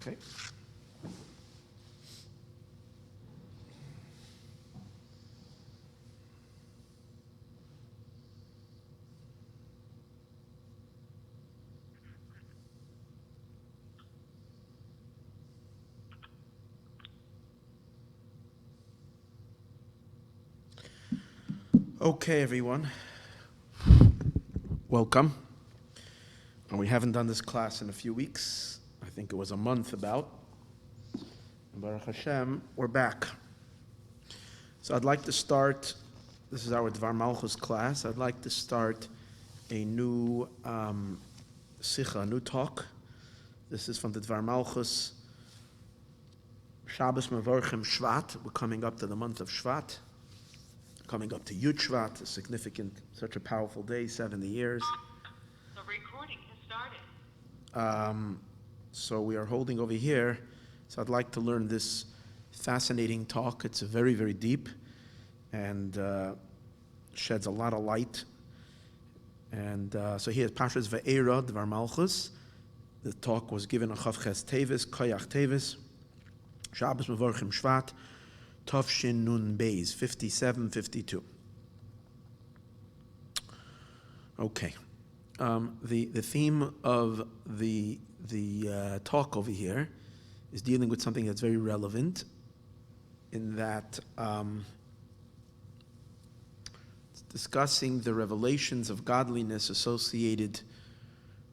Okay. Okay, everyone. Welcome. And we haven't done this class in a few weeks. I think it was a month about. And Baruch Hashem, we're back. So I'd like to start, this is our Dvar Malchus class, I'd like to start a new sicha, a new talk. This is from the Dvar Malchus, Shabbos Mevorchim Shvat. We're coming up to the month of Shvat. Coming up to Yud Shvat, a significant, such a powerful day, 70 years. The recording has started. So we are holding over here. So I'd like to learn this fascinating talk. It's very, very deep and sheds a lot of light. And so here's Parshas Vaeira, Dvar Malchus. The talk was given on Chavches Tevis, Koyach Tevis, Shabbos Mevorchim Shvat, Tov Nun Beis, 57-52. Okay. The theme of the talk over here is dealing with something that's very relevant in that it's discussing the revelations of godliness associated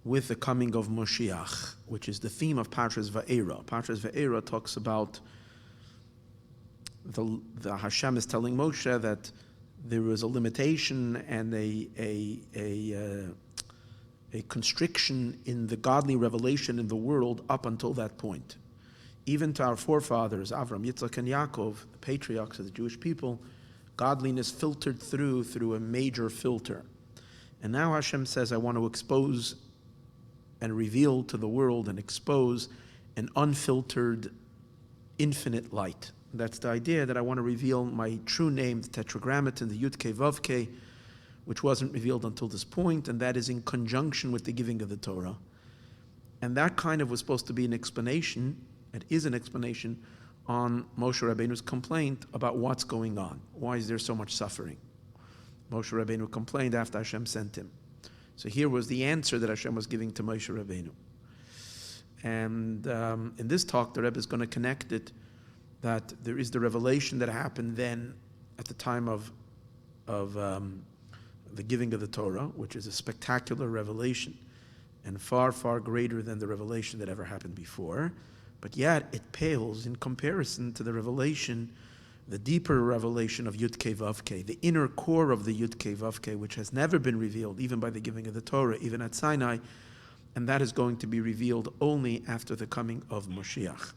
with the coming of Moshiach, which is the theme of Parshas Vaeira. Parshas Vaeira talks about the Hashem is telling Moshe that there was a limitation and a constriction in the godly revelation in the world up until that point. Even to our forefathers, Avram, Yitzchak, and Yaakov, the patriarchs of the Jewish people, godliness filtered through a major filter. And now Hashem says, I want to expose and reveal to the world and expose an unfiltered, infinite light. That's the idea that I want to reveal my true name, the Tetragrammaton, the Yud Kei Vav Kei, which wasn't revealed until this point, and that is in conjunction with the giving of the Torah. And that kind of was supposed to be an explanation, it is an explanation, on Moshe Rabbeinu's complaint about what's going on. Why is there so much suffering? Moshe Rabbeinu complained after Hashem sent him. So here was the answer that Hashem was giving to Moshe Rabbeinu. And in this talk, the Rebbe is going to connect it that there is the revelation that happened then at the time of the giving of the Torah, which is a spectacular revelation and far, far greater than the revelation that ever happened before. But yet it pales in comparison to the revelation, the deeper revelation of Yud Kei Vav Kei, the inner core of the Yud Kei Vav Kei, which has never been revealed, even by the giving of the Torah, even at Sinai, and that is going to be revealed only after the coming of Moshiach.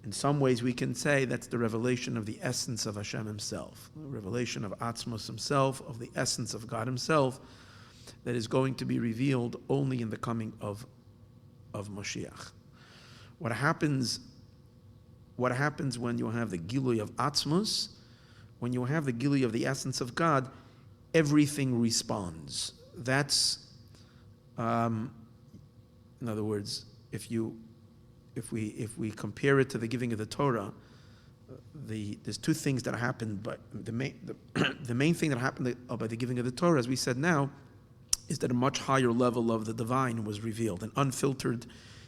In some ways, we can say that's the revelation of the essence of Hashem himself, the revelation of Atzmos himself, of the essence of God himself, that is going to be revealed only in the coming of Moshiach. What happens when you have the Gilui of Atzmos, when you have the Gilui of the essence of God, everything responds. That's, in other words, if we compare it to the giving of the Torah, there's two things that happened, but the main thing that happened by the giving of the Torah, as we said now, is that a much higher level of the divine was revealed. An unfiltered,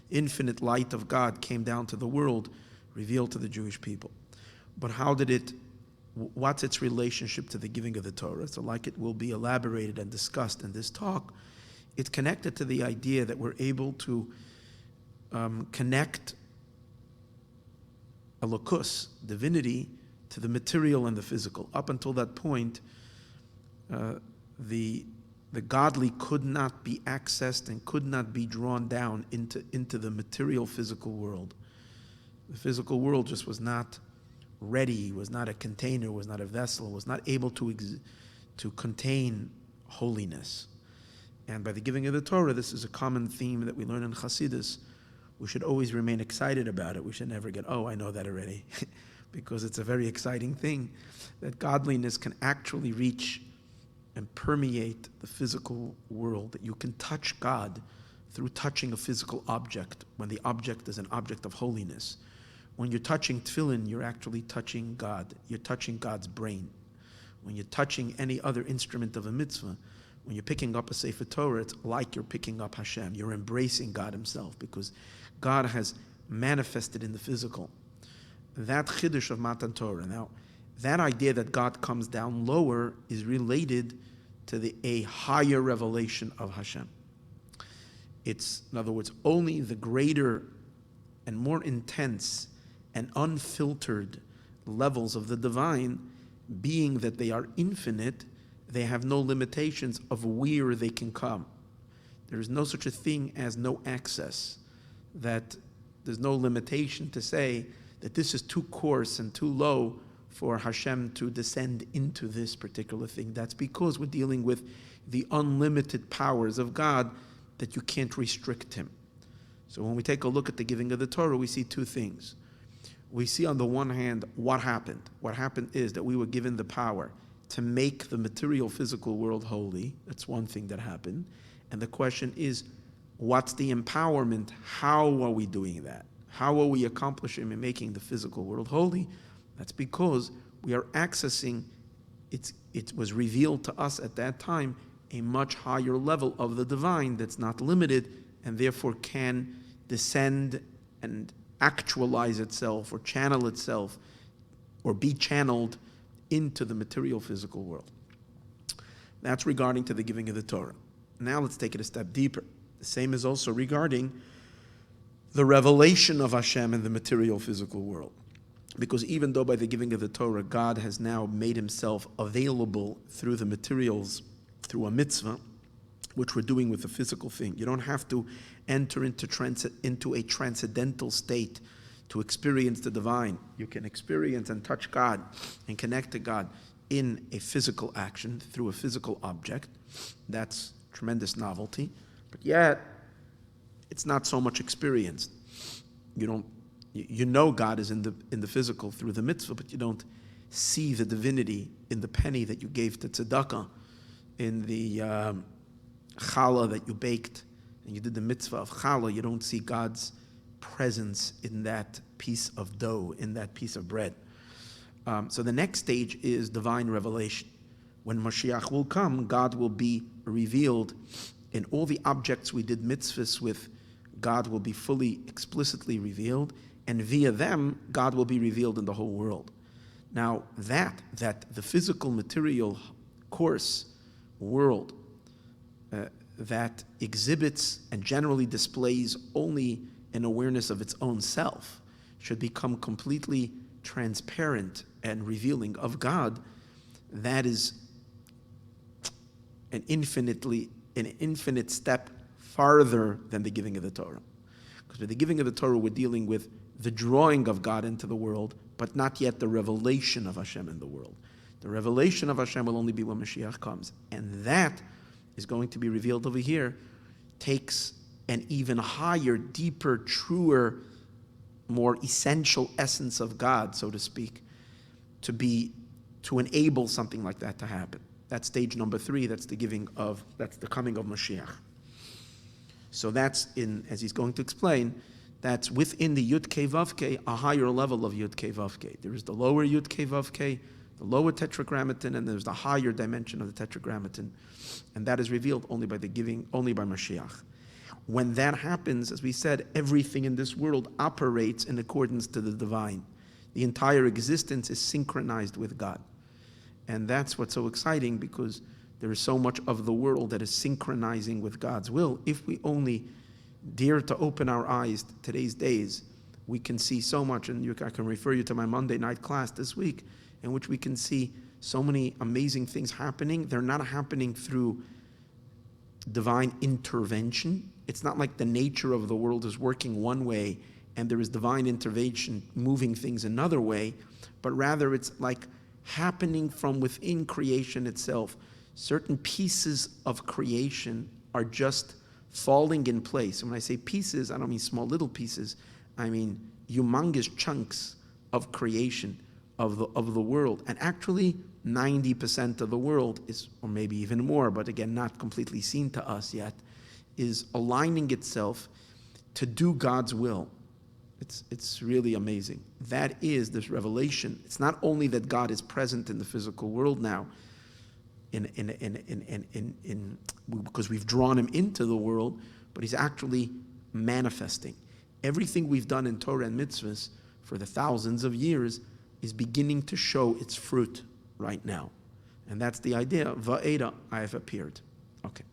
infinite light of God came down to the world, revealed to the Jewish people. But what's its relationship to the giving of the Torah? So like it will be elaborated and discussed in this talk, it's connected to the idea that we're able to connect Elokus, divinity, to the material and the physical. Up until that point, the godly could not be accessed and could not be drawn down into the material physical world. The physical world just was not ready, was not a container, was not a vessel, was not able to contain holiness. And by the giving of the Torah, this is a common theme that we learn in Chassidus. We should always remain excited about it. We should never get, I know that already, because it's a very exciting thing that godliness can actually reach and permeate the physical world, that you can touch God through touching a physical object, when the object is an object of holiness. When you're touching tefillin, you're actually touching God. You're touching God's brain. When you're touching any other instrument of a mitzvah, when you're picking up a Sefer Torah, it's like you're picking up Hashem. You're embracing God himself, because God has manifested in the physical. That chiddush of Matan Torah. Now, that idea that God comes down lower is related to a higher revelation of Hashem. It's, in other words, only the greater and more intense and unfiltered levels of the divine, being that they are infinite, they have no limitations of where they can come. There is no such a thing as no access, that there's no limitation to say that this is too coarse and too low for Hashem to descend into this particular thing. That's because we're dealing with the unlimited powers of God, that you can't restrict him. So when we take a look at the giving of the Torah, we see two things. We see on the one hand what happened. What happened is that we were given the power to make the material physical world holy. That's one thing that happened. And the question is, what's the empowerment? How are we doing that? How are we accomplishing and making the physical world holy? That's because we are accessing, it was revealed to us at that time, a much higher level of the divine that's not limited, and therefore can descend and actualize itself or channel itself or be channeled into the material physical world. That's regarding to the giving of the Torah. Now let's take it a step deeper. The same is also regarding the revelation of Hashem in the material physical world. Because even though by the giving of the Torah, God has now made himself available through the materials, through a mitzvah, which we're doing with the physical thing. You don't have to enter into a transcendental state to experience the divine. You can experience and touch God and connect to God in a physical action, through a physical object. That's tremendous novelty. But yet, it's not so much experienced. You know God is in the physical through the mitzvah, but you don't see the divinity in the penny that you gave to tzedakah, in the challah that you baked, and you did the mitzvah of challah. You don't see God's presence in that piece of dough, in that piece of bread. So the next stage is divine revelation. When Mashiach will come, God will be revealed in all the objects we did mitzvahs with. God will be fully, explicitly revealed, and via them, God will be revealed in the whole world. Now, that the physical, material, coarse world that exhibits and generally displays only an awareness of its own self should become completely transparent and revealing of God, that is an infinite step farther than the giving of the Torah. Because with the giving of the Torah, we're dealing with the drawing of God into the world, but not yet the revelation of Hashem in the world. The revelation of Hashem will only be when Mashiach comes. And that is going to be revealed over here, takes an even higher, deeper, truer, more essential essence of God, so to speak, to enable something like that to happen. That's stage number 3. That's the coming of Mashiach. So that's as he's going to explain, that's within the Yud Kei Vav Kei, a higher level of Yud Kei Vav Kei. There is the lower Yud Kei Vav Kei, the lower tetragrammaton, and there's the higher dimension of the tetragrammaton, and that is revealed only by Mashiach. When that happens, as we said, everything in this world operates in accordance to the divine. The entire existence is synchronized with God. And that's what's so exciting, because there is so much of the world that is synchronizing with God's will. If we only dare to open our eyes today's days, we can see so much. And I can refer you to my Monday night class this week, in which we can see so many amazing things happening. They're not happening through divine intervention. It's not like the nature of the world is working one way and there is divine intervention moving things another way, but rather it's like happening from within creation itself. Certain pieces of creation are just falling in place. And when I say pieces, I don't mean small little pieces. I mean humongous chunks of creation of the world. And actually 90% of the world is, or maybe even more, but again, not completely seen to us yet, is aligning itself to do God's will. It's really amazing. That is this revelation. It's not only that God is present in the physical world now, because we've drawn him into the world, but he's actually manifesting. Everything we've done in Torah and mitzvahs for the thousands of years is beginning to show its fruit right now. And that's the idea. Vaeira, I have appeared. Okay.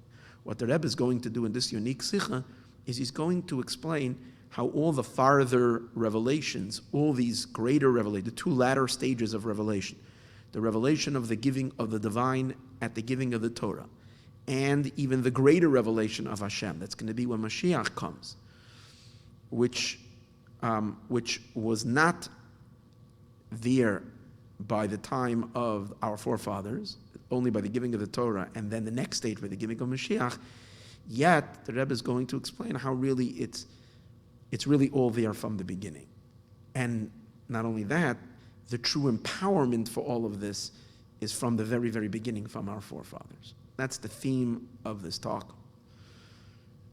What the Rebbe is going to do in this unique sikha is he's going to explain how all the farther revelations, all these greater revelations, the two latter stages of revelation, the revelation of the giving of the divine at the giving of the Torah, and even the greater revelation of Hashem, that's going to be when Mashiach comes, which was not there by the time of our forefathers, only by the giving of the Torah, and then the next stage by the giving of Mashiach. Yet the Rebbe is going to explain how really it's really all there from the beginning. And not only that, the true empowerment for all of this is from the very, very beginning, from our forefathers. That's the theme of this talk.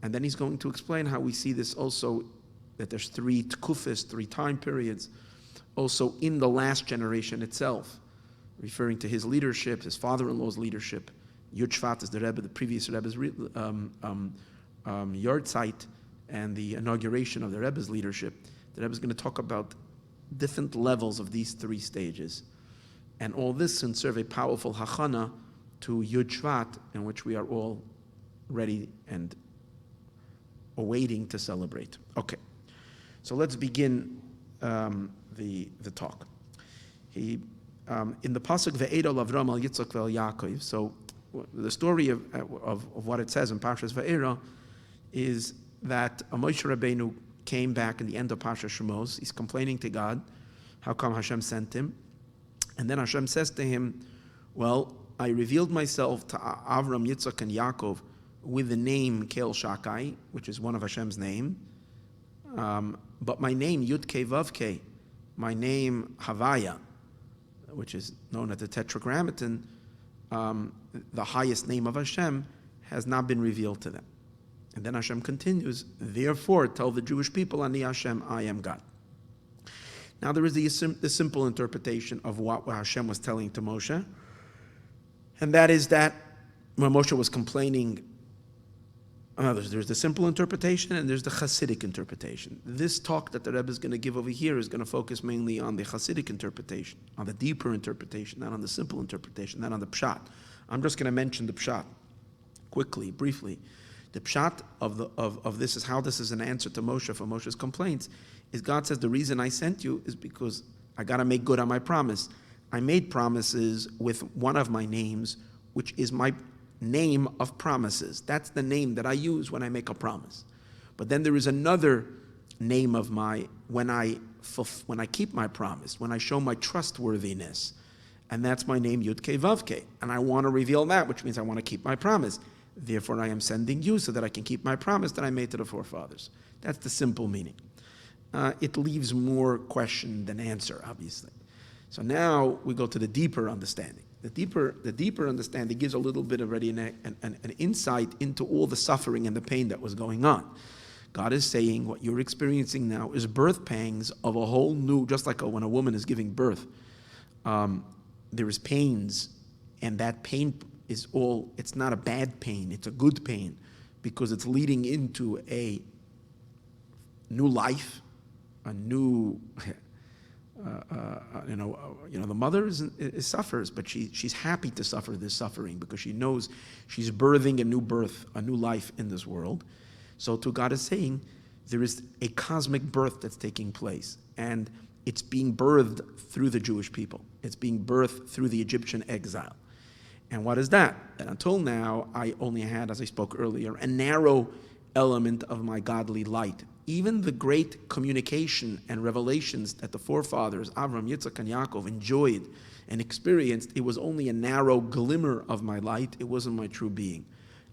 And then he's going to explain how we see this also, that there's three tkufis, three time periods, also in the last generation itself, referring to his leadership, his father-in-law's leadership. Yud Shvat is the Rebbe, the previous Rebbe's yahrzeit, and the inauguration of the Rebbe's leadership. The Rebbe is going to talk about different levels of these three stages. And all this can serve a powerful hachana to Yud Shvat, in which we are all ready and awaiting to celebrate. Okay, so let's begin the talk. He in the pasuk Vaeira Lavram al Yitzchak vel Yaakov. So the story of what it says in Parshas Vaeira is that Moshe Rabbeinu came back in the end of Parshas Shemos. He's complaining to God, how come Hashem sent him? And then Hashem says to him, well, I revealed myself to Avram, Yitzchak, and Yaakov with the name Kel Shakai, which is one of Hashem's name. But my name, Yud Kei Vav Kei, my name Havaya, which is known as the Tetragrammaton, the highest name of Hashem, has not been revealed to them. And then Hashem continues, therefore tell the Jewish people, Ani Hashem, I am God. Now there is the simple interpretation of what Hashem was telling to Moshe, and that is that when Moshe was complaining, there's the simple interpretation and there's the Chassidic interpretation. This talk that the Rebbe is going to give over here is going to focus mainly on the Chassidic interpretation, on the deeper interpretation, not on the simple interpretation, not on the pshat. I'm just going to mention the pshat quickly, briefly. The pshat of this is how this is an answer to Moshe for Moshe's complaints. Is God says the reason I sent you is because I got to make good on my promise. I made promises with one of my names, which is my name of promises. That's the name that I use when I make a promise. But then there is another name of when I keep my promise, when I show my trustworthiness, and that's my name Yud Kei Vav Kei. And I want to reveal that, which means I want to keep my promise. Therefore, I am sending you so that I can keep my promise that I made to the forefathers. That's the simple meaning. It leaves more question than answer, obviously. So now we go to the deeper understanding. The deeper understanding gives a little bit already an insight into all the suffering and the pain that was going on. God is saying what you're experiencing now is birth pangs of a whole new, just like when a woman is giving birth, there is pains, and that pain is it's not a bad pain, it's a good pain, because it's leading into a new life, a new, the mother suffers, but she's happy to suffer this suffering because she knows she's birthing a new birth, a new life in this world. So to God is saying there is a cosmic birth that's taking place, and it's being birthed through the Jewish people. It's being birthed through the Egyptian exile. And what is that? That until now, I only had, as I spoke earlier, a narrow element of my godly light. Even the great communication and revelations that the forefathers, Avram, Yitzchak, and Yaakov, enjoyed and experienced, it was only a narrow glimmer of my light. It wasn't my true being.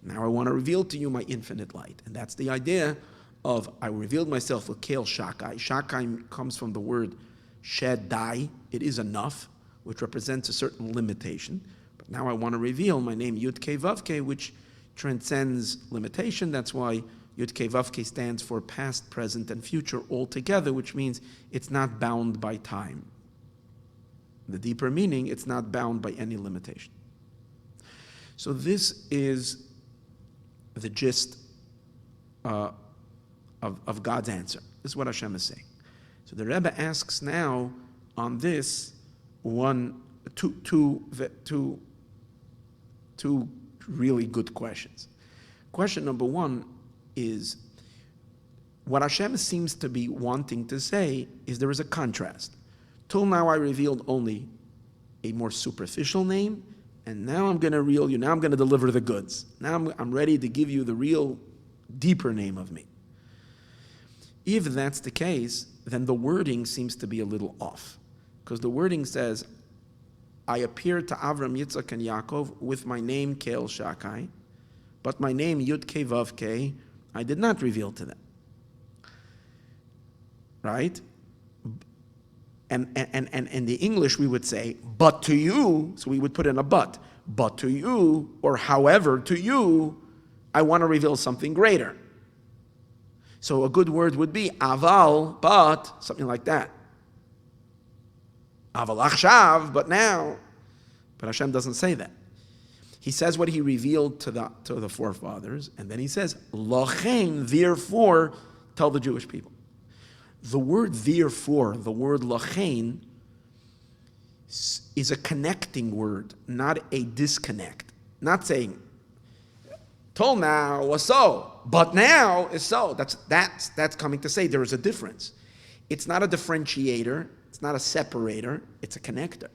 Now I want to reveal to you my infinite light. And that's the idea of, I revealed myself with Kel Shakai. Shakai comes from the word Shaddai. It is enough, which represents a certain limitation. But now I want to reveal my name, Yud Kei Vav Kei, which transcends limitation. That's why Yud Kei Vav Kei stands for past, present, and future altogether, which means it's not bound by time. The deeper meaning, it's not bound by any limitation. So this is the gist of God's answer. This is what Hashem is saying. So the Rebbe asks now on this two really good questions. Question number one is, what Hashem seems to be wanting to say is there is a contrast. Till now I revealed only a more superficial name, and now I'm going to reveal you. Now I'm going to deliver the goods. Now I'm ready to give you the real, deeper name of me. If that's the case, then the wording seems to be a little off. Because the wording says, I appeared to Avram, Yitzchak, and Yaakov with my name Kel Shakai, but my name Yud Kei Vav Kei I did not reveal to them. Right? And in the English we would say, but to you, so we would put in a but to you, or however to you, I want to reveal something greater. So a good word would be aval, but, something like that. Aval achshav, but now. But Hashem doesn't say that. He says what he revealed to the forefathers, and then he says, lachen, therefore, tell the Jewish people. The word therefore, the word lachen, is a connecting word, not a disconnect. Not saying, till now was so, but now is so. That's coming to say there is a difference. It's not a differentiator, it's not a separator, it's a connector.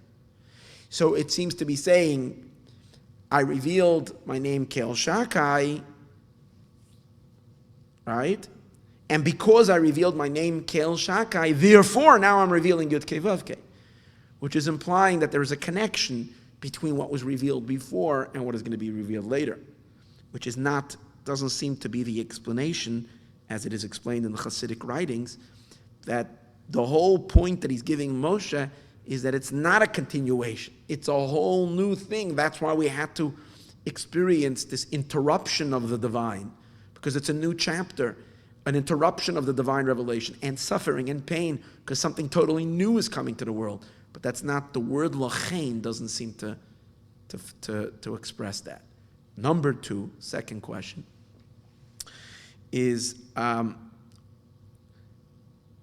So it seems to be saying, I revealed my name Kel Shakai, right? And because I revealed my name Kel Shakai, therefore now I'm revealing Yud Kei Vav Kei, which is implying that there is a connection between what was revealed before and what is going to be revealed later, which doesn't seem to be the explanation as it is explained in the Chassidic writings, that the whole point that he's giving Moshe is that it's not a continuation. It's a whole new thing. That's why we had to experience this interruption of the divine, because it's a new chapter, an interruption of the divine revelation, and suffering and pain, because something totally new is coming to the world. But that's not, the word lachein doesn't seem to express that. Number two, second question, is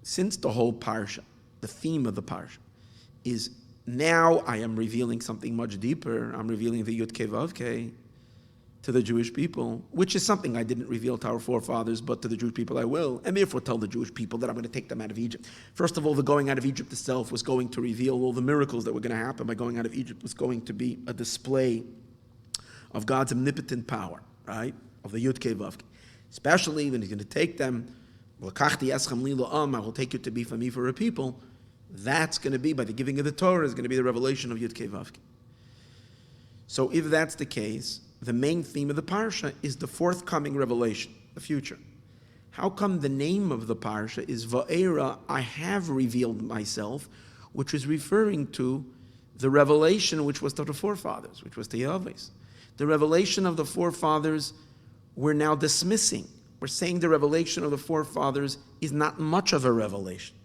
since the whole parsha, the theme of the parsha, is now I am revealing something much deeper. I'm revealing the Yud Kei Vav Kei to the Jewish people, which is something I didn't reveal to our forefathers, but to the Jewish people I will, and therefore tell the Jewish people that I'm going to take them out of Egypt. First of all, the going out of Egypt itself was going to reveal all the miracles that were going to happen by going out of Egypt. Was going to be a display of God's omnipotent power, right? Of the Yud Kei Vav Kei. Especially when he's going to take them, I will take you to be for me for a people. That's going to be, by the giving of the Torah, is going to be the revelation of Yud Kei Vav Kei. So if that's the case, the main theme of the parsha is the forthcoming revelation, the future. How come the name of the parsha is Vaeira, I have revealed myself, which is referring to the revelation which was to the forefathers, which was to Yahweh's. The revelation of the forefathers we're now dismissing. We're saying the revelation of the forefathers is not much of a revelation.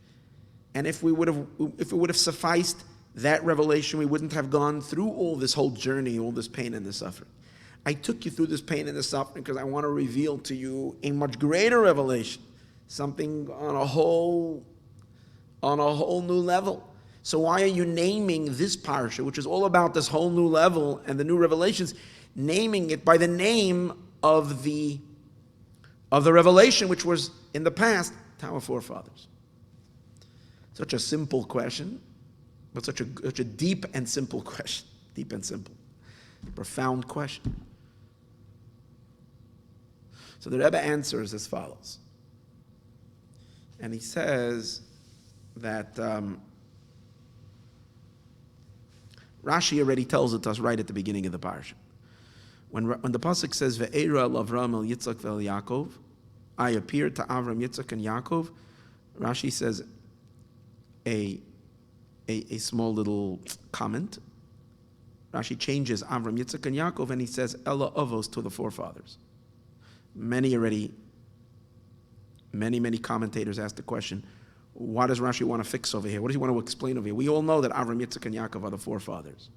And if it would have sufficed that revelation, we wouldn't have gone through all this whole journey, all this pain and this suffering. I took you through this pain and this suffering because I want to reveal to you a much greater revelation, something on a whole new level. So why are you naming this parsha, which is all about this whole new level and the new revelations, naming it by the name of the revelation which was in the past to our forefathers? Such a simple question, but such a deep and simple question. Deep and simple. Profound question. So the Rebbe answers as follows. And he says that Rashi already tells it to us right at the beginning of the parsha. When the pasuk says, Vaeira Avram el Yitzchak vel Yaakov, I appeared to Avram, Yitzchak, and Yaakov, Rashi says a small little comment. Rashi changes Avram, Yitzchak, and Yaakov, and he says Ella Avos to the forefathers. Many commentators ask the question, what does Rashi want to fix over here? What does he want to explain over here? We all know that Avram, Yitzchak, and Yaakov are the forefathers.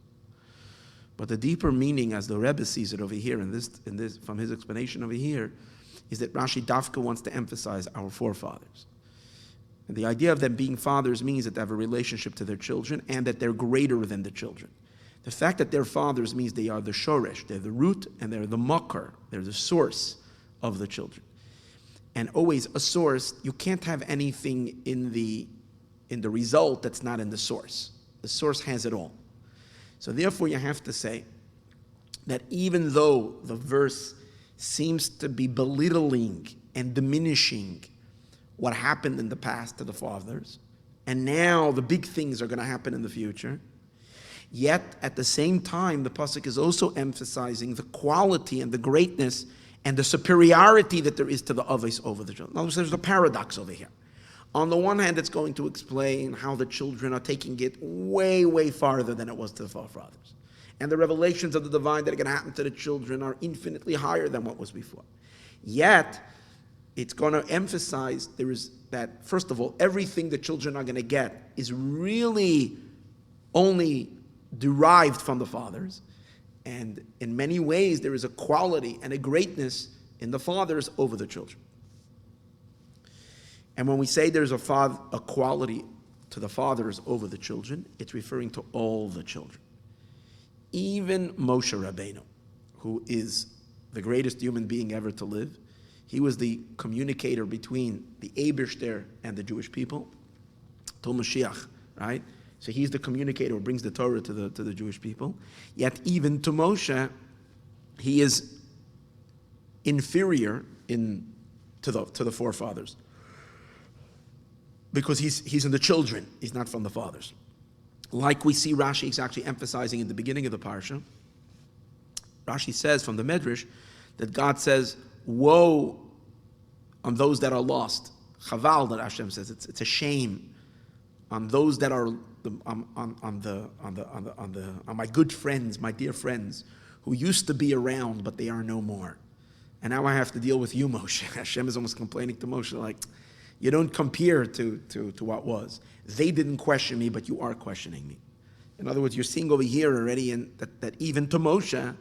But the deeper meaning, as the Rebbe sees it over here, in this, from his explanation over here, is that Rashi Dafka wants to emphasize our forefathers. And the idea of them being fathers means that they have a relationship to their children and that they're greater than the children. The fact that they're fathers means they are the shoresh, they're the root, and they're the makar, they're the source of the children. And always a source, you can't have anything in the result that's not in the source. The source has it all. So therefore you have to say that even though the verse seems to be belittling and diminishing what happened in the past to the fathers, and now the big things are going to happen in the future, yet at the same time the pasuk is also emphasizing the quality and the greatness and the superiority that there is to the avos over the children. In other words, there's a paradox over here. On the one hand, it's going to explain how the children are taking it way, way farther than it was to the forefathers. And the revelations of the divine that are going to happen to the children are infinitely higher than what was before. Yet, it's going to emphasize there is that, first of all, everything the children are going to get is really only derived from the fathers. And in many ways, there is a quality and a greatness in the fathers over the children. And when we say there's a quality to the fathers over the children, it's referring to all the children. Even Moshe Rabbeinu, who is the greatest human being ever to live, he was the communicator between the Eibishter and the Jewish people, till Mashiach, right? So he's the communicator who brings the Torah to the Jewish people. Yet even to Moshe, he is inferior to the forefathers. Because he's in the children, he's not from the fathers. Like we see Rashi is actually emphasizing in the beginning of the parsha. Rashi says from the Medrash that God says, woe on those that are lost. Chaval, that Hashem says, it's a shame on those that are on my good friends, my dear friends, who used to be around, but they are no more. And now I have to deal with you, Moshe. Hashem is almost complaining to Moshe, like, you don't compare to what was. They didn't question me, but you are questioning me. In other words, you're seeing over here already that even to Moshe,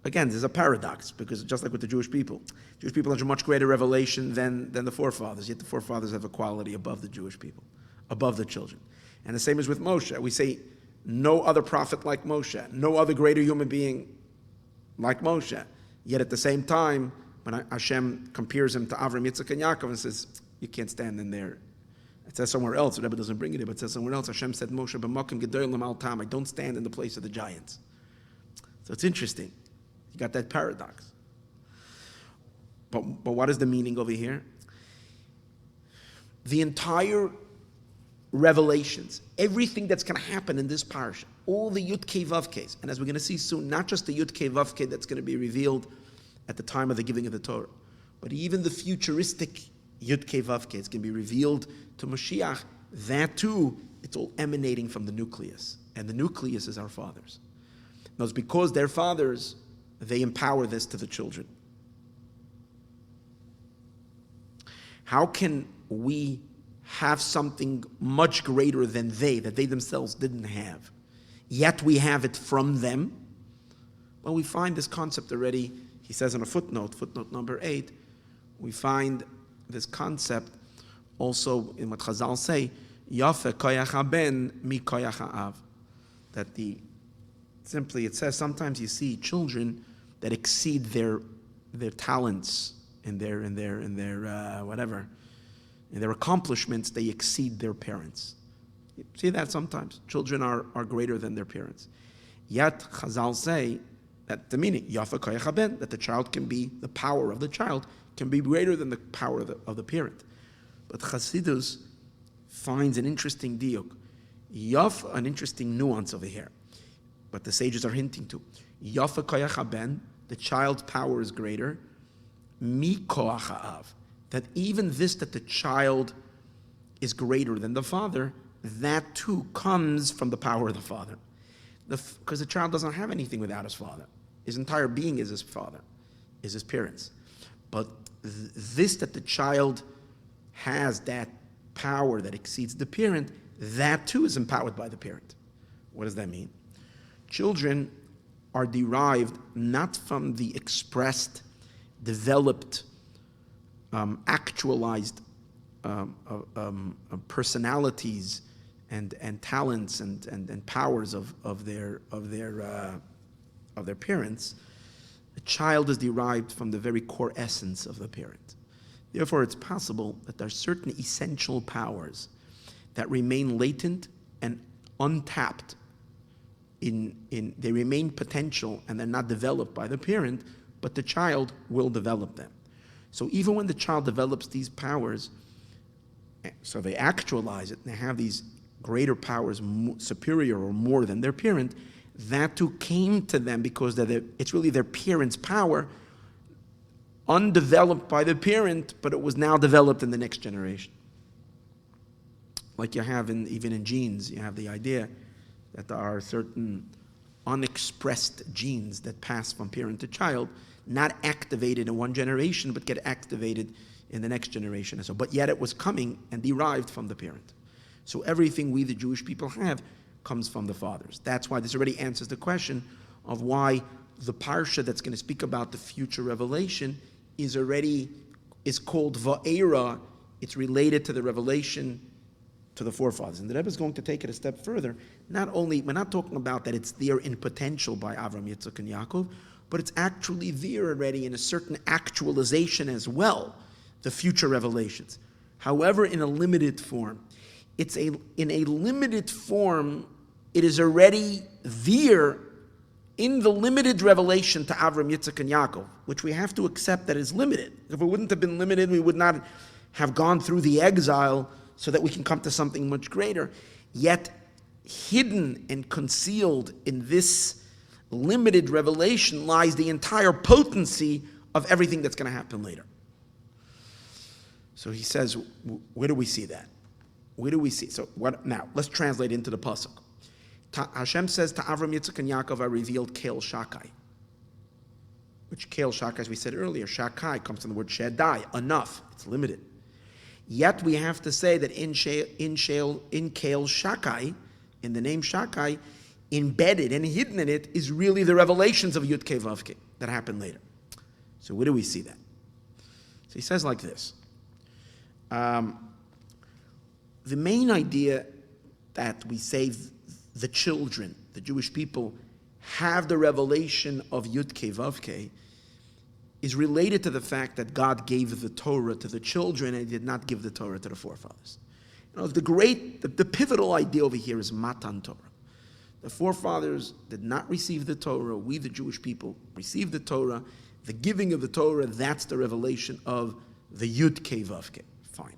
again, there's a paradox, because just like with the Jewish people have a much greater revelation than the forefathers, yet the forefathers have a quality above the Jewish people, above the children. And the same is with Moshe. We say, no other prophet like Moshe, no other greater human being like Moshe. Yet at the same time, when Hashem compares him to Avram, Yitzchak, and Yaakov and says, you can't stand in there. It says somewhere else, the Rebbe doesn't bring it here, but it says somewhere else, Hashem said, Moshe, b'makom gedolim l'mal tam, I don't stand in the place of the giants. So it's interesting. You got that paradox. But what is the meaning over here? The entire revelations, everything that's going to happen in this parsha, all the Yud Kei Vav Keis, and as we're going to see soon, not just the Yud Kei Vav Kei that's going to be revealed at the time of the giving of the Torah, but even the futuristic Yud Kei Vav Kei, it's going to be revealed to Mashiach. That too, it's all emanating from the nucleus, and the nucleus is our fathers. Now, it's because they're fathers, they empower this to the children. How can we have something much greater than that they themselves didn't have, yet we have it from them? Well, we find this concept already. He says in a footnote number 8, we find this concept also in what Chazal say, Yafe koyach haben mi koyach ha'av. That simply it says sometimes you see children that exceed their talents in their accomplishments, they exceed their parents. You see that sometimes. Children are greater than their parents. Yet Chazal say that the meaning, Yafa koyach haben, that the child can be, the power of the child can be greater than the power of the parent. But Chassidus finds an interesting diuk. An interesting nuance over here. But the sages are hinting to. Yafa koyach haben, the child's power is greater. Mi koach ha'av, that even this, that the child is greater than the father, that too comes from the power of the father. because the child doesn't have anything without his father. His entire being is his father, is his parents. But this that the child has that power that exceeds the parent, that too is empowered by the parent. What does that mean? Children are derived not from the expressed, developed, actualized personalities and talents and powers of their parents. A child is derived from the very core essence of the parent. Therefore, it's possible that there are certain essential powers that remain latent and untapped. They remain potential and they're not developed by the parent, but the child will develop them. So even when the child develops these powers, so they actualize it and they have these greater powers, superior or more than their parent, that too came to them because it's really their parent's power, undeveloped by the parent, but it was now developed in the next generation. Like you have even in genes, you have the idea that there are certain unexpressed genes that pass from parent to child, not activated in one generation, but get activated in the next generation. But yet it was coming and derived from the parent. So everything we, the Jewish people, have comes from the fathers. That's why this already answers the question of why the parsha that's going to speak about the future revelation is called Vaeira. It's related to the revelation to the forefathers. And the Rebbe is going to take it a step further. We're not talking about that it's there in potential by Avram, Yitzchak, and Yaakov, but it's actually there already in a certain actualization as well, the future revelations. However, in a limited form. In a limited form, it is already there in the limited revelation to Avram, Yitzchak, and Yaakov, which we have to accept that is limited. If it wouldn't have been limited, we would not have gone through the exile so that we can come to something much greater. Yet, hidden and concealed in this limited revelation lies the entire potency of everything that's going to happen later. So he says, where do we see that? Where do we see? So what now? Let's translate into the pasuk. Hashem says to Avram, Yitzchak, and Yaakov, I revealed Kel Shakai. Which Kel Shakai, as we said earlier, Shakai comes from the word Shaddai, enough. It's limited. Yet we have to say that in Kel Shakai, in the name Shakai, embedded and hidden in it is really the revelations of Yud Kei Vav Kei that happen later. So where do we see that? So he says like this. The main idea that we say the children, the Jewish people, have the revelation of Yud Kei Vav Kei is related to the fact that God gave the Torah to the children and He did not give the Torah to the forefathers. The pivotal idea over here is Matan Torah. The forefathers did not receive the Torah. We, the Jewish people, received the Torah. The giving of the Torah, that's the revelation of the Yud Kei Vav Kei. Fine.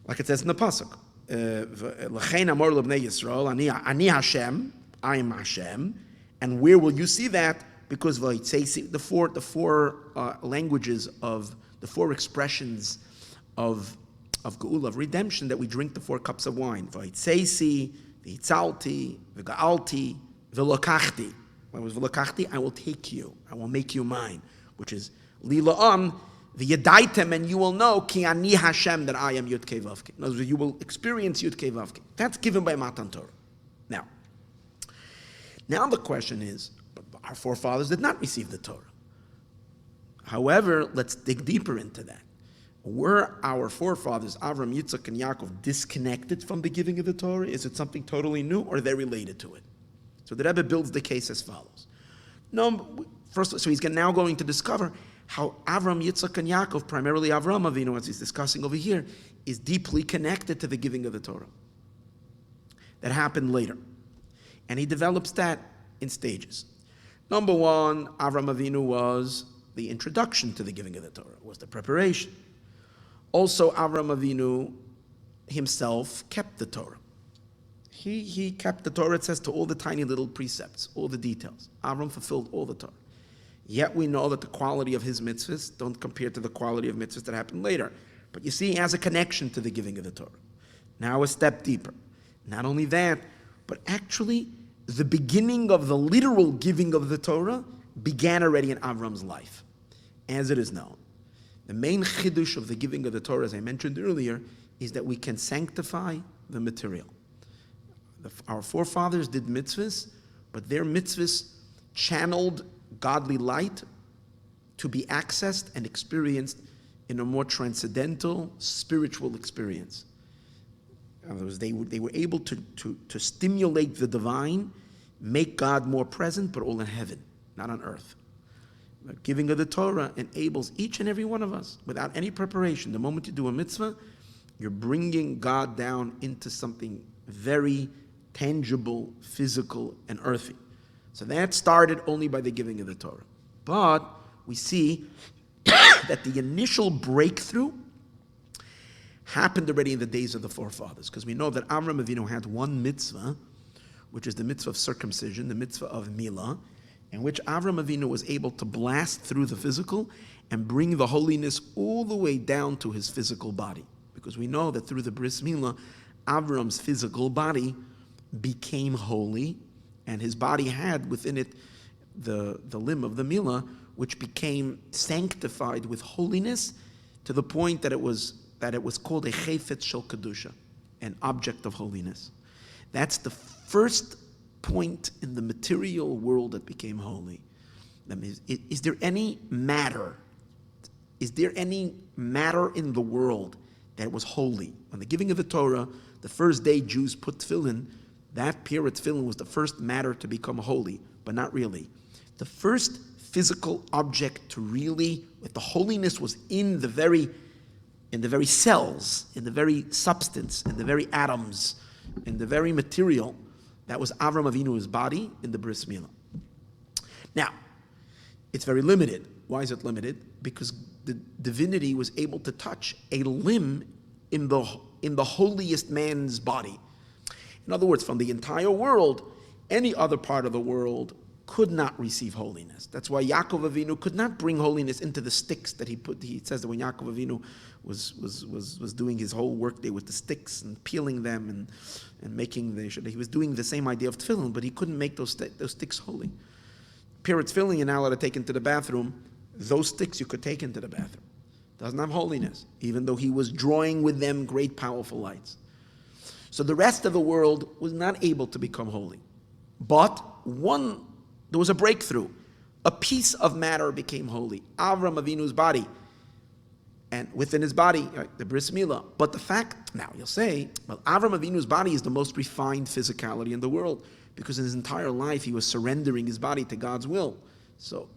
Like it says in the pasuk, "L'chein amor lebnei Yisroel, ani Hashem, I am Hashem." And where will you see that? Because the four languages of the four expressions of Geula, of redemption, that we drink the 4 cups of wine. V'hitzesi, v'hitzalti, v'ga'alti, v'lokachti. What was v'lokachti? I will take you. I will make you mine. Which is lila'am, v'yadaitem, and you will know ki ani Hashem, that I am Yud Kei Vav Kei. In other words, you will experience Yud Kei Vav Kei. That's given by Matan Torah. Now the question is, but our forefathers did not receive the Torah. However, let's dig deeper into that. Were our forefathers, Avram, Yitzchak, and Yaakov, disconnected from the giving of the Torah? Is it something totally new, or are they related to it? So the Rebbe builds the case as follows. So he's now going to discover how Avram, Yitzchak, and Yaakov, primarily Avram Avinu, as he's discussing over here, is deeply connected to the giving of the Torah. That happened later. And he develops that in stages. Number one, Avram Avinu was the introduction to the giving of the Torah, was the preparation. Also, Avram Avinu himself kept the Torah. He kept the Torah, it says, to all the tiny little precepts, all the details. Avram fulfilled all the Torah. Yet we know that the quality of his mitzvahs don't compare to the quality of mitzvahs that happened later. But you see, he has a connection to the giving of the Torah. Now a step deeper. Not only that, But actually, the beginning of the literal giving of the Torah began already in Avram's life, as it is known. The main chidush of the giving of the Torah, as I mentioned earlier, is that we can sanctify the material. Our forefathers did mitzvahs, but their mitzvahs channeled godly light to be accessed and experienced in a more transcendental, spiritual experience. In other words, they were able to stimulate the divine, make God more present, but all in heaven, not on earth. The giving of the Torah enables each and every one of us, without any preparation. The moment you do a mitzvah, you're bringing God down into something very tangible, physical, and earthy. So that started only by the giving of the Torah. But we see that the initial breakthrough happened already in the days of the forefathers, because we know that Avram Avinu had one mitzvah, which is the mitzvah of circumcision, the mitzvah of milah, in which Avram Avinu was able to blast through the physical and bring the holiness all the way down to his physical body. Because we know that through the bris milah, Avram's physical body became holy, and his body had within it the limb of the milah, which became sanctified with holiness to the point that it was called a chayfetz shel kedusha, an object of holiness. That's the first point in the material world that became holy. That means, is there any matter? Is there any matter in the world that was holy? On the giving of the Torah, the first day Jews put tefillin, that pair of tefillin was the first matter to become holy, but not really. The first physical object to really, if the holiness was in the very cells, in the very substance, in the very atoms, in the very material, that was Avram Avinu's body in the bris milah. Now, it's very limited. Why is it limited? Because the divinity was able to touch a limb in the holiest man's body. In other words, from the entire world, any other part of the world could not receive holiness. That's why Yaakov Avinu could not bring holiness into the sticks that he put. He says that when Yaakov Avinu was doing his whole workday with the sticks and peeling them and making he was doing the same idea of tefillin, but he couldn't make those sticks holy. Pure tefillin you're not allowed to take into the bathroom. Those sticks you could take into the bathroom. Doesn't have holiness, even though he was drawing with them great powerful lights. So the rest of the world was not able to become holy. But there was a breakthrough. A piece of matter became holy. Avram Avinu's body. And within his body, the bris milah. But the fact, now you'll say, well, Avram Avinu's body is the most refined physicality in the world, because in his entire life he was surrendering his body to God's will. So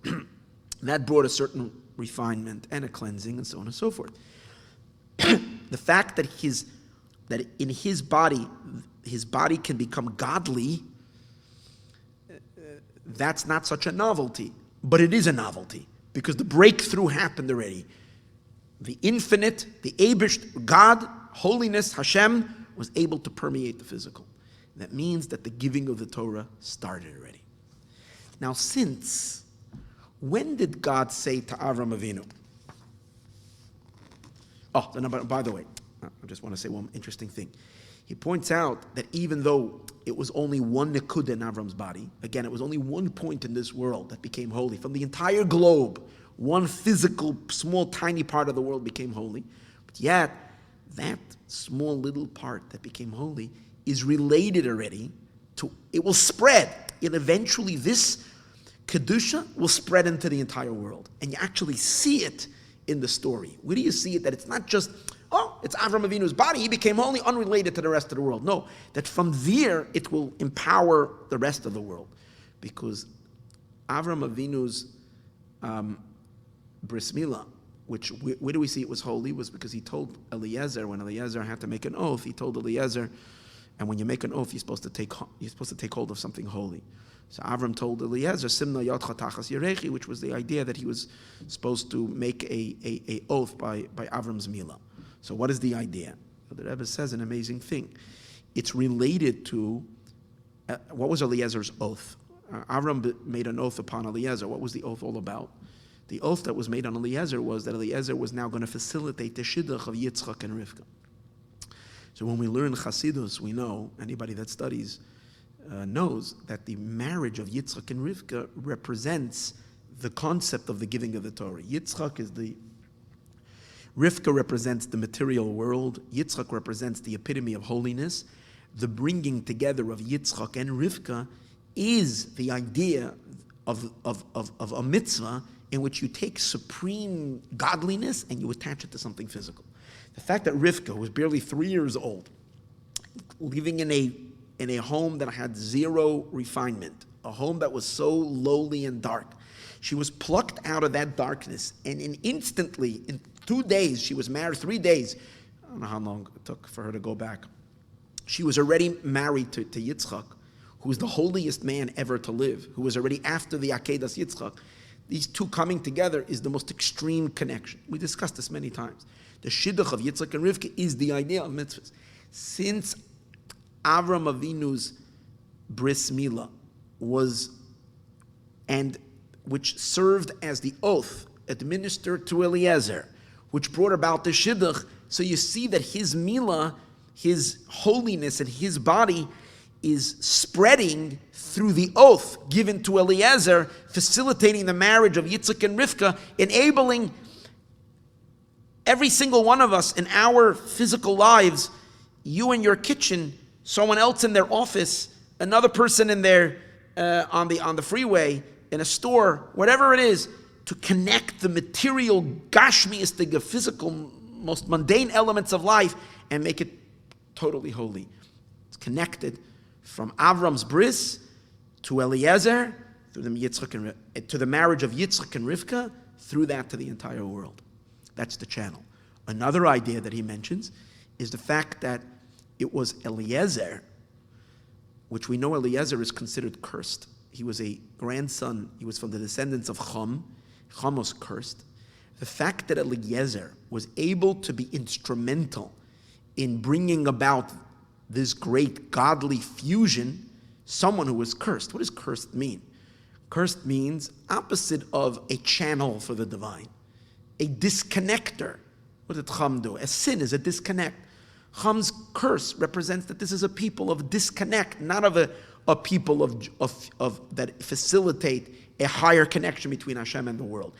that brought a certain refinement and a cleansing and so on and so forth. The fact that in his body can become godly, that's not such a novelty, but it is a novelty, because the breakthrough happened already. The infinite, the Eibusht, God, holiness, Hashem, was able to permeate the physical. That means that the giving of the Torah started already. Now, when did God say to Avram Avinu? Oh, by the way, I just want to say one interesting thing. He points out that even though it was only one nekuda in Avram's body, again, it was only one point in this world that became holy. From the entire globe, one physical, small, tiny part of the world became holy. But yet, that small little part that became holy is related already to, it will spread. And eventually this Kedusha will spread into the entire world. And you actually see it in the story. Where do you see it? That it's not just, it's Avram Avinu's body, he became holy, unrelated to the rest of the world. No, that from there it will empower the rest of the world. Because Avram Avinu's bris milah, which where do we see it was holy, was because he told Eliezer, when Eliezer had to make an oath, he told Eliezer, and when you make an oath, you're supposed to take hold of something holy. So Avram told Eliezer, Simna Yotcha Tachas Yerechi, which was the idea that he was supposed to make a oath by Avram's milah. So what is the idea? The Rebbe says an amazing thing. It's related to, what was Eliezer's oath? Avram made an oath upon Eliezer. What was the oath all about? The oath that was made on Eliezer was that Eliezer was now going to facilitate the shidduch of Yitzchak and Rivka. So when we learn Chassidus, we know, anybody that studies knows that the marriage of Yitzchak and Rivka represents the concept of the giving of the Torah. Rivka represents the material world. Yitzchak represents the epitome of holiness. The bringing together of Yitzchak and Rivka is the idea of a mitzvah in which you take supreme godliness and you attach it to something physical. The fact that Rivka, who was barely 3 years old, living in a home that had zero refinement, a home that was so lowly and dark, she was plucked out of that darkness, and instantly, in 2 days, she was married, 3 days, I don't know how long it took for her to go back. She was already married to Yitzchak, who was the holiest man ever to live, who was already after the Akedas Yitzchak. These two coming together is the most extreme connection. We discussed this many times. The shidduch of Yitzchak and Rivka is the idea of mitzvahs. Since Avram Avinu's bris milah which served as the oath administered to Eliezer, which brought about the shidduch, so you see that his milah, his holiness and his body is spreading through the oath given to Eliezer, facilitating the marriage of Yitzchak and Rivka, enabling every single one of us in our physical lives, you in your kitchen, someone else in their office, another person in their on the freeway, in a store, whatever it is, to connect the material, gashmiistic, physical, most mundane elements of life and make it totally holy. It's connected from Avram's bris to Eliezer, to the marriage of Yitzchak and Rivka, through that to the entire world. That's the channel. Another idea that he mentions is the fact that it was Eliezer, which we know Eliezer is considered cursed. He was a grandson, he was from the descendants of Chum. Chum was cursed. The fact that Eliezer was able to be instrumental in bringing about this great godly fusion, someone who was cursed. What does cursed mean? Cursed means opposite of a channel for the divine, a disconnector. What did Chum do? A sin is a disconnect. Chum's curse represents that this is a people of disconnect, not of a people of that facilitate a higher connection between Hashem and the world.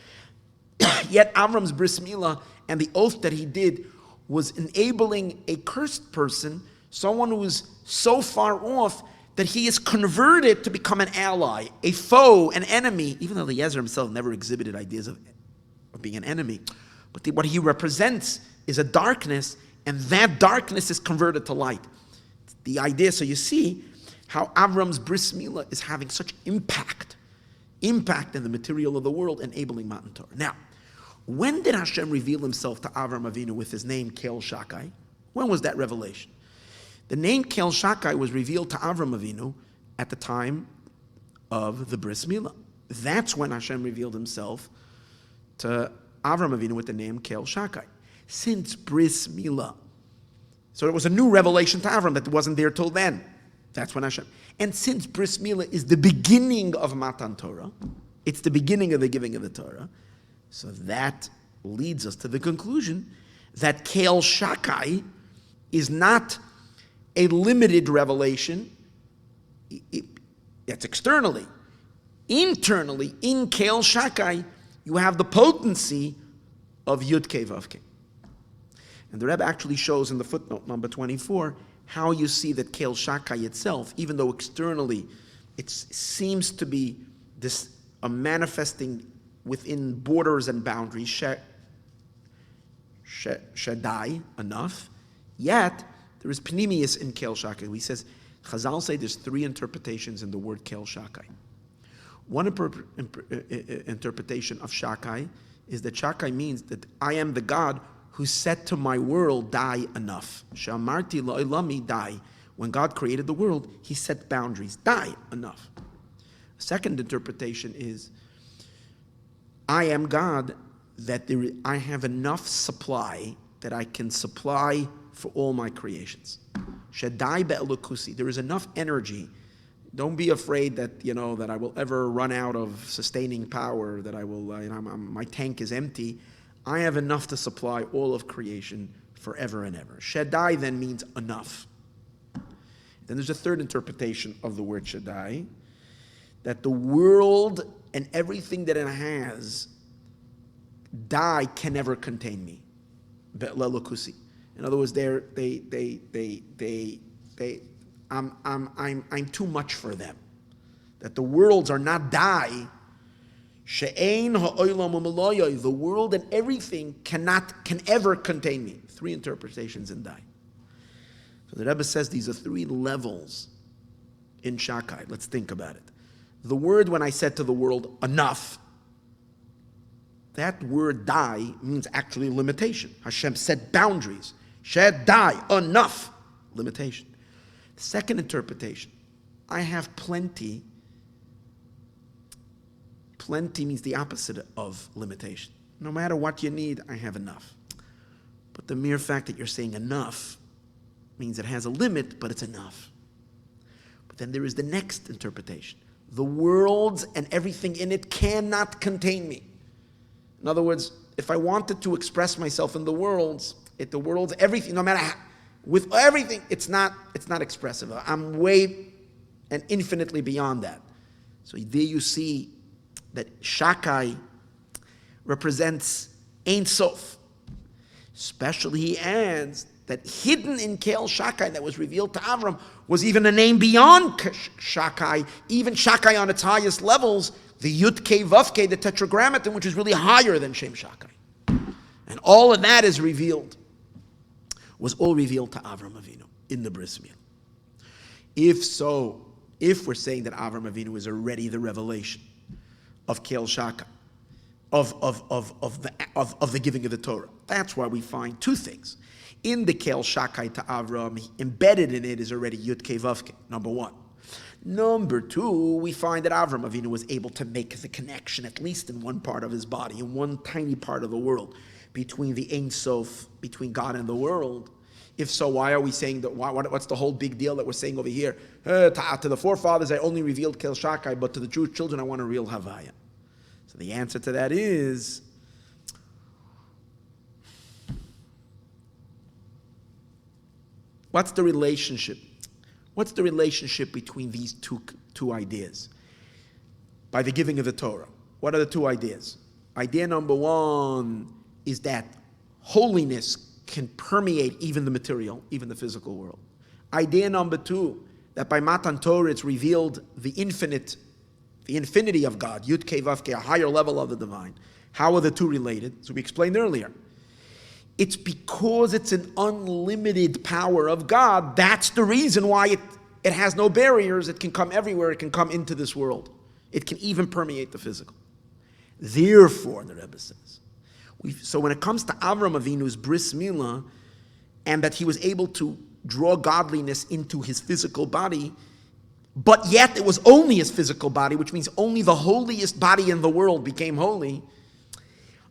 Yet Avram's bris milah and the oath that he did was enabling a cursed person, someone who is so far off that he is converted to become an ally, a foe, an enemy, even though Eliezer himself never exhibited ideas of being an enemy. But what he represents is a darkness, and that darkness is converted to light. The idea, so you see how Avram's bris milah is having such impact in the material of the world, enabling Matan Torah. Now, when did Hashem reveal himself to Avram Avinu with his name Kel Shakai? When was that revelation? The name Kel Shakai was revealed to Avram Avinu at the time of the bris milah. That's when Hashem revealed himself to Avram Avinu with the name Kel Shakai. Since bris milah. So it was a new revelation to Avram that wasn't there till then. That's when Hashem. And since bris milah is the beginning of Matan Torah, it's the beginning of the giving of the Torah, so that leads us to the conclusion that Kel Shakai is not a limited revelation. That's externally. Internally, in Kel Shakai, you have the potency of Yud Kei Vav Kei. And the Rebbe actually shows in the footnote number 24 how you see that Kel Shakai itself, even though externally it seems to be this a manifesting within borders and boundaries, Shaddai, enough, yet there is Pnimius in Kel Shakai. He says, Chazal say there's 3 interpretations in the word Kel Shakai. One interpretation of Shakai is that Shakai means that I am the God who said to my world, die enough. Shamarti lo'ilami, die. When God created the world, he set boundaries. Die enough. A second interpretation is, I am God, that I have enough supply that I can supply for all my creations. Shaddai be'elukusi. There is enough energy. Don't be afraid that, that I will ever run out of sustaining power, that I will, my tank is empty. I have enough to supply all of creation forever and ever. Shaddai then means enough. Then there's a third interpretation of the word Shaddai, that the world and everything that it has, die can never contain me. In other words, I'm too much for them. That the worlds are not die. The world and everything can ever contain me. Three interpretations in die. So the Rebbe says these are three levels in Shakai. Let's think about it. The word, when I said to the world, enough, that word die means actually limitation. Hashem set boundaries. Shed die, enough, limitation. The second interpretation, I have plenty. Plenty means the opposite of limitation. No matter what you need, I have enough. But the mere fact that you're saying enough means it has a limit, but it's enough. But then there is the next interpretation. The worlds and everything in it cannot contain me. In other words, if I wanted to express myself in the worlds, everything, no matter how, with everything, it's not expressive. I'm way and infinitely beyond that. So there you see that Shakai represents Ein Sof. Especially he adds that hidden in Kel Shakai that was revealed to Avram was even a name beyond Shakai, even Shakai on its highest levels, the Yud Kei Vav Kei, the Tetragrammaton, which is really higher than Shem Shakai. And all of that is revealed, was all revealed to Avram Avinu in the Bris Milah. If we're saying that Avram Avinu is already the revelation of Kel Shakai, of the giving of the Torah, that's why we find two things. In the Kel Shakai to Avram, embedded in it is already Yud Kei Vav Kei, number one. Number two, we find that Avram Avinu was able to make the connection, at least in one part of his body, in one tiny part of the world, between the Ein Sof, between God and the world. If so, why are we saying that? What's the whole big deal that we're saying over here? To the forefathers, I only revealed Kel Shakai, but to the Jewish children, I want to reveal Havaya. So the answer to that is, what's the relationship? What's the relationship between these two ideas? By the giving of the Torah. What are the two ideas? Idea number one is that holiness can permeate even the material, even the physical world. Idea number two, that by Matan Torah it's revealed the infinity of God, Yud Kei Vav Kei, a higher level of the divine. How are the two related? So we explained earlier. It's because it's an unlimited power of God. That's the reason why it has no barriers. It can come everywhere. It can come into this world. It can even permeate the physical. Therefore, the Rebbe says, so when it comes to Avram Avinu's Bris Milah, and that he was able to draw godliness into his physical body, but yet it was only his physical body, which means only the holiest body in the world became holy.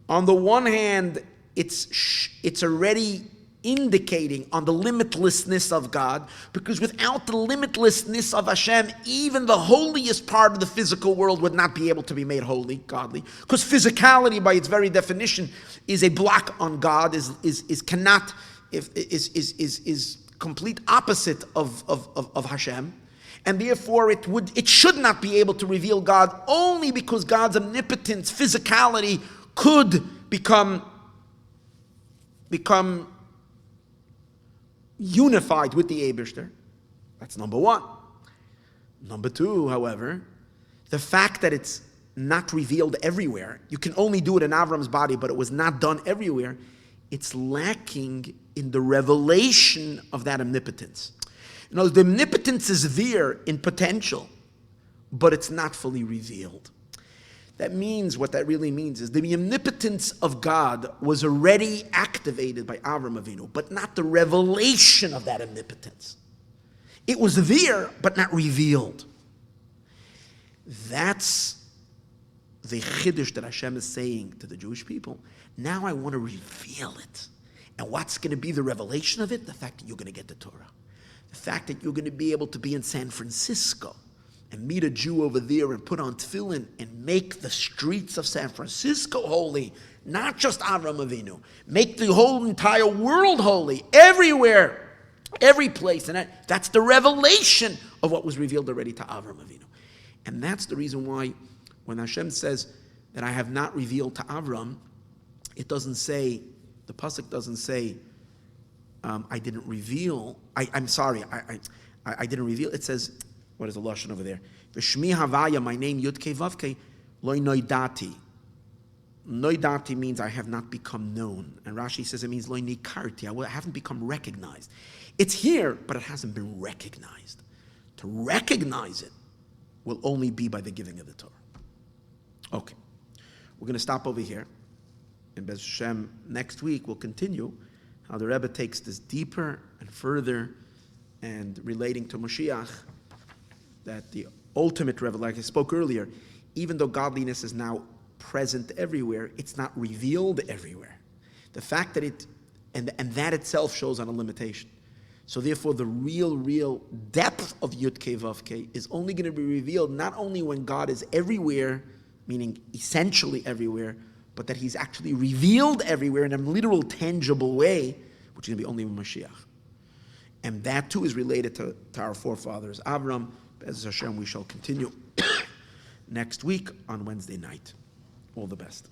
On the one hand, it's already indicating on the limitlessness of God, because without the limitlessness of Hashem, even the holiest part of the physical world would not be able to be made holy, godly, because physicality by its very definition is a block on God, is complete opposite of Hashem, and therefore it should not be able to reveal God, only because God's omnipotence, physicality could become unified with the Eibishter. That's number one. Number two, however, the fact that it's not revealed everywhere, you can only do it in Avram's body, but it was not done everywhere, it's lacking in the revelation of that omnipotence. You know, the omnipotence is there in potential, but it's not fully revealed. That means, what that really means is the omnipotence of God was already activated by Avram Avinu, but not the revelation of that omnipotence. It was there, but not revealed. That's the chiddush that Hashem is saying to the Jewish people. Now I want to reveal it. And what's going to be the revelation of it? The fact that you're going to get the Torah. The fact that you're going to be able to be in San Francisco and meet a Jew over there and put on tefillin and make the streets of San Francisco holy, not just Avram Avinu. Make the whole entire world holy, everywhere. Every place, and that's the revelation of what was revealed already to Avram Avinu. And that's the reason why when Hashem says that I have not revealed to Avram, it doesn't say, the pasuk doesn't say, I didn't reveal, I'm sorry, I didn't reveal. It says, what is the lashon over there? V'shmi havaya, my name, Yud-Kei Vav-Kei, Loi noidati. Noidati means I have not become known. And Rashi says it means Loi nikarti, I haven't become recognized. It's here, but it hasn't been recognized. To recognize it will only be by the giving of the Torah. Okay. We're going to stop over here. And Bez Hashem, next week we'll continue how the Rebbe takes this deeper and further and relating to Mashiach, that the ultimate revelation, like I spoke earlier, even though godliness is now present everywhere, it's not revealed everywhere. The fact that and that itself shows on a limitation. So therefore, the real depth of Yud-Kei Vav-Kei is only going to be revealed not only when God is everywhere, meaning essentially everywhere, but that He's actually revealed everywhere in a literal, tangible way, which is going to be only with Mashiach. And that too is related to our forefathers. Avram, Bez Hashem, we shall continue next week on Wednesday night. All the best.